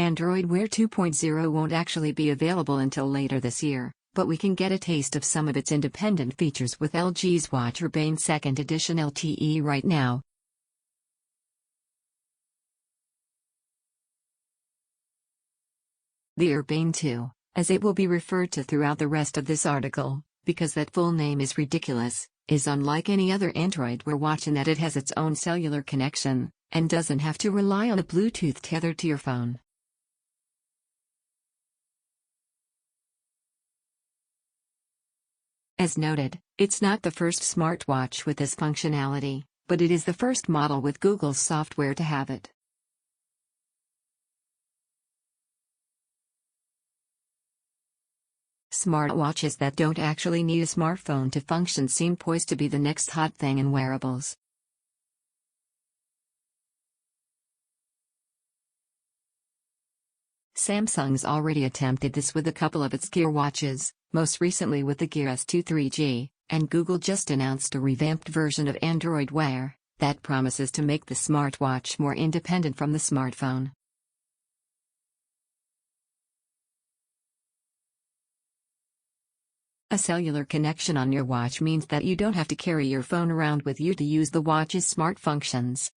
Android Wear 2.0 won't actually be available until later this year, but we can get a taste of some of its independent features with LG's Watch Urbane 2nd Edition LTE right now. The Urbane 2, as it will be referred to throughout the rest of this article, because that full name is ridiculous, is unlike any other Android Wear watch in that it has its own cellular connection, and doesn't have to rely on a Bluetooth tether to your phone. As noted, it's not the first smartwatch with this functionality, but it is the first model with Google's software to have it. Smartwatches that don't actually need a smartphone to function seem poised to be the next hot thing in wearables. Samsung's already attempted this with a couple of its Gear watches, most recently with the Gear S2 3G, and Google just announced a revamped version of Android Wear that promises to make the smartwatch more independent from the smartphone. A cellular connection on your watch means that you don't have to carry your phone around with you to use the watch's smart functions.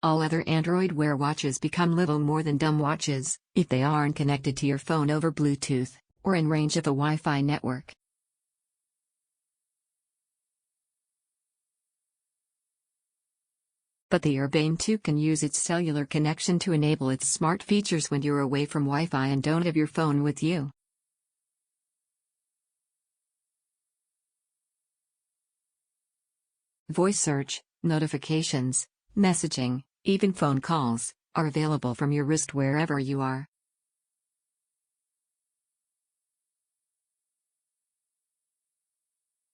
All other Android Wear watches become little more than dumb watches if they aren't connected to your phone over Bluetooth or in range of a Wi-Fi network. But the Urbane 2 can use its cellular connection to enable its smart features when you're away from Wi-Fi and don't have your phone with you. Voice search, notifications, messaging, even phone calls, are available from your wrist wherever you are.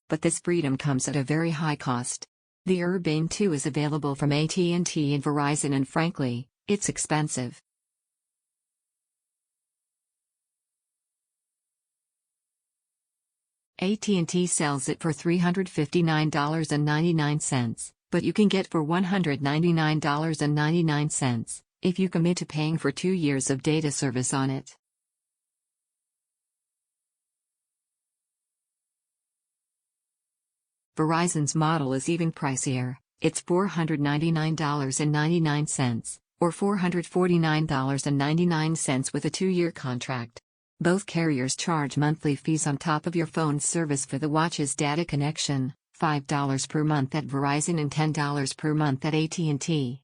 But this freedom comes at a very high cost. The Urbane 2 is available from AT&T and Verizon, and frankly, it's expensive. AT&T sells it for $359.99, but you can get for $199.99 if you commit to paying for 2 years of data service on it. Verizon's model is even pricier. It's $499.99, or $449.99 with a 2-year contract. Both carriers charge monthly fees on top of your phone's service for the watch's data connection, $5 per month at Verizon and $10 per month at AT&T.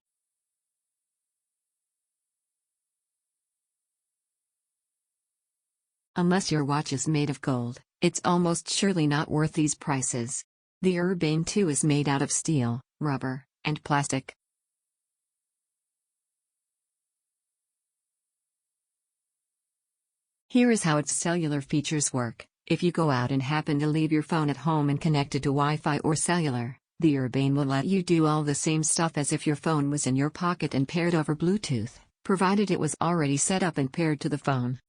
Unless your watch is made of gold, it's almost surely not worth these prices. The Urbane 2 is made out of steel, rubber, and plastic. Here is how its cellular features work. If you go out and happen to leave your phone at home and connect it to Wi-Fi or cellular, the Urbane will let you do all the same stuff as if your phone was in your pocket and paired over Bluetooth, provided it was already set up and paired to the phone.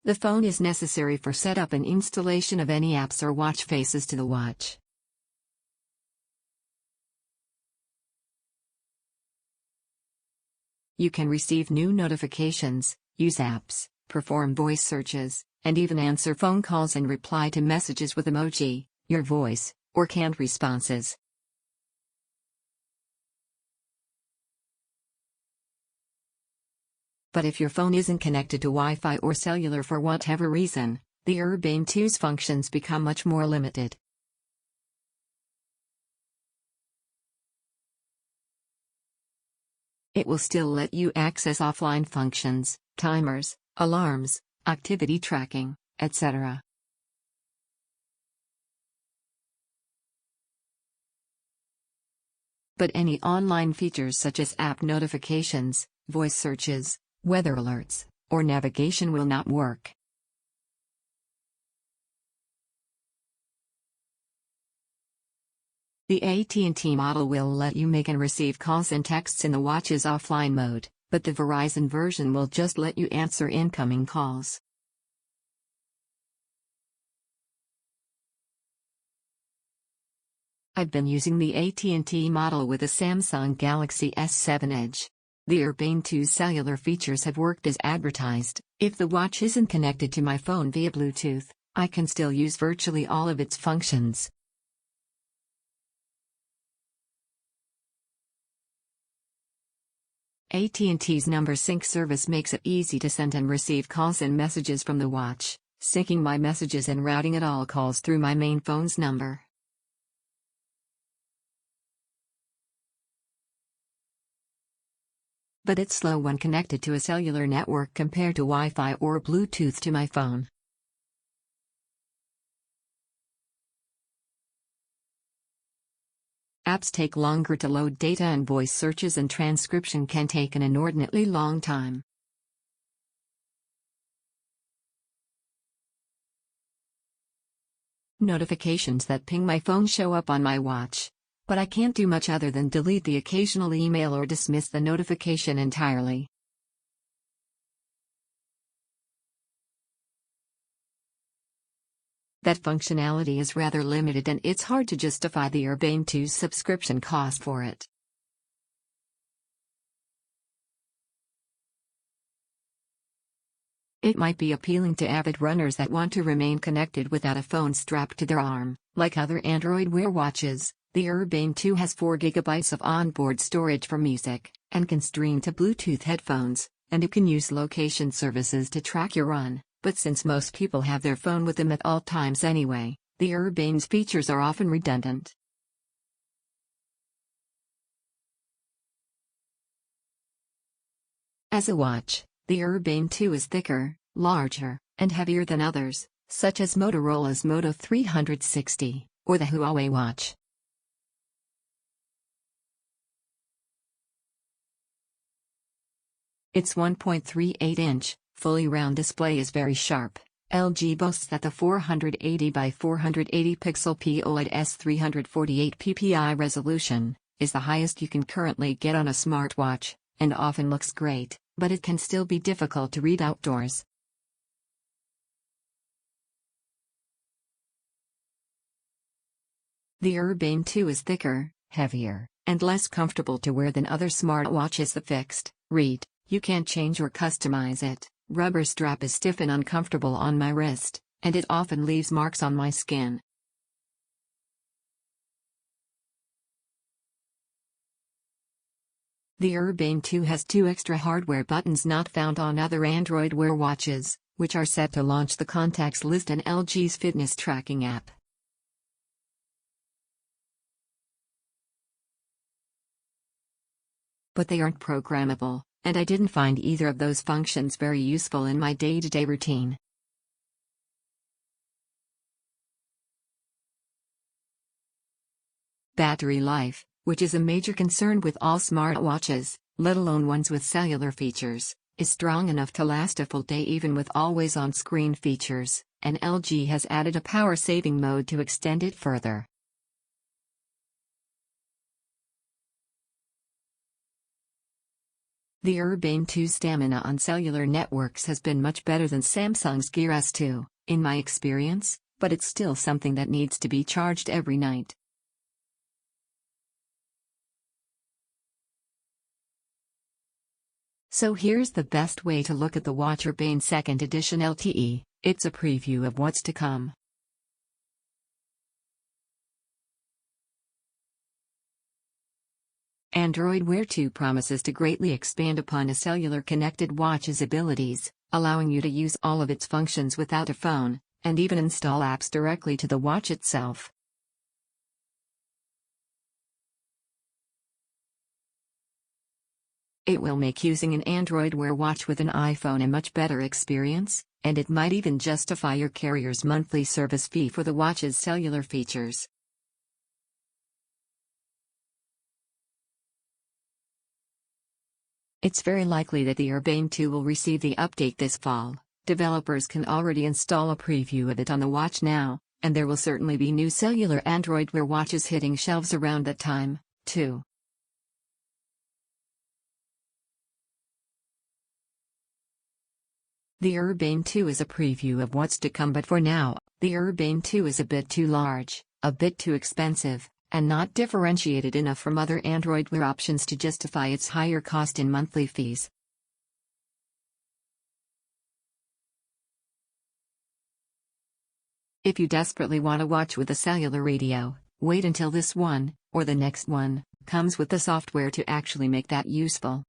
The phone is necessary for setup and installation of any apps or watch faces to the watch. You can receive new notifications, use apps, perform voice searches, and even answer phone calls and reply to messages with emoji, your voice, or canned responses. But if your phone isn't connected to Wi-Fi or cellular for whatever reason, the Urbane 2's functions become much more limited. It will still let you access offline functions, timers, alarms, activity tracking, etc. But any online features such as app notifications, voice searches, weather alerts, or navigation will not work. The AT&T model will let you make and receive calls and texts in the watch's offline mode, but the Verizon version will just let you answer incoming calls. I've been using the AT&T model with a Samsung Galaxy S7 Edge. The Urbane 2's cellular features have worked as advertised. If the watch isn't connected to my phone via Bluetooth, I can still use virtually all of its functions. AT&T's number sync service makes it easy to send and receive calls and messages from the watch, syncing my messages and routing it all calls through my main phone's number. But it's slow when connected to a cellular network compared to Wi-Fi or Bluetooth to my phone. Apps take longer to load, data and voice searches and transcription can take an inordinately long time. Notifications that ping my phone show up on my watch, but I can't do much other than delete the occasional email or dismiss the notification entirely. That functionality is rather limited and it's hard to justify the Urbane 2's subscription cost for it. It might be appealing to avid runners that want to remain connected without a phone strapped to their arm. Like other Android Wear watches, the Urbane 2 has 4 GB of onboard storage for music, and can stream to Bluetooth headphones, and it can use location services to track your run. But since most people have their phone with them at all times anyway, the Urbane's features are often redundant. As a watch, the Urbane 2 is thicker, larger, and heavier than others, such as Motorola's Moto 360, or the Huawei watch. Its 1.38-inch, fully round display is very sharp. LG boasts that the 480 by 480 pixel POLED S348 ppi resolution is the highest you can currently get on a smartwatch, and often looks great, but it can still be difficult to read outdoors. The Urbane 2 is thicker, heavier, and less comfortable to wear than other smartwatches. The fixed read, you can't change or customize it. Rubber strap is stiff and uncomfortable on my wrist, and it often leaves marks on my skin. The Urbane 2 has 2 extra hardware buttons not found on other Android Wear watches, which are set to launch the contacts list and LG's fitness tracking app. But they aren't programmable, and I didn't find either of those functions very useful in my day-to-day routine. Battery life, which is a major concern with all smartwatches, let alone ones with cellular features, is strong enough to last a full day even with always-on screen features, and LG has added a power-saving mode to extend it further. The Urbane 2's stamina on cellular networks has been much better than Samsung's Gear S2, in my experience, but it's still something that needs to be charged every night. So here's the best way to look at the Watch Urbane 2nd Edition LTE. It's a preview of what's to come. Android Wear 2 promises to greatly expand upon a cellular connected watch's abilities, allowing you to use all of its functions without a phone, and even install apps directly to the watch itself. It will make using an Android Wear watch with an iPhone a much better experience, and it might even justify your carrier's monthly service fee for the watch's cellular features. It's very likely that the Urbane 2 will receive the update this fall. Developers can already install a preview of it on the watch now, and there will certainly be new cellular Android Wear watches hitting shelves around that time, too. The Urbane 2 is a preview of what's to come, but for now, the Urbane 2 is a bit too large, a bit too expensive, and not differentiated enough from other Android Wear options to justify its higher cost in monthly fees. If you desperately want to watch with a cellular radio, wait until this one, or the next one, comes with the software to actually make that useful.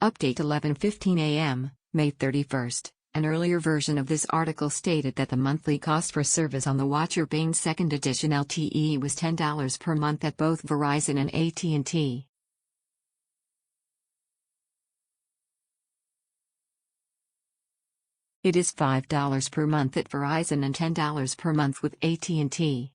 Update 11:15 a.m., May 31st. An earlier version of this article stated that the monthly cost for service on the Watch Urbane 2nd Edition LTE was $10 per month at both Verizon and AT&T. It is $5 per month at Verizon and $10 per month with AT&T.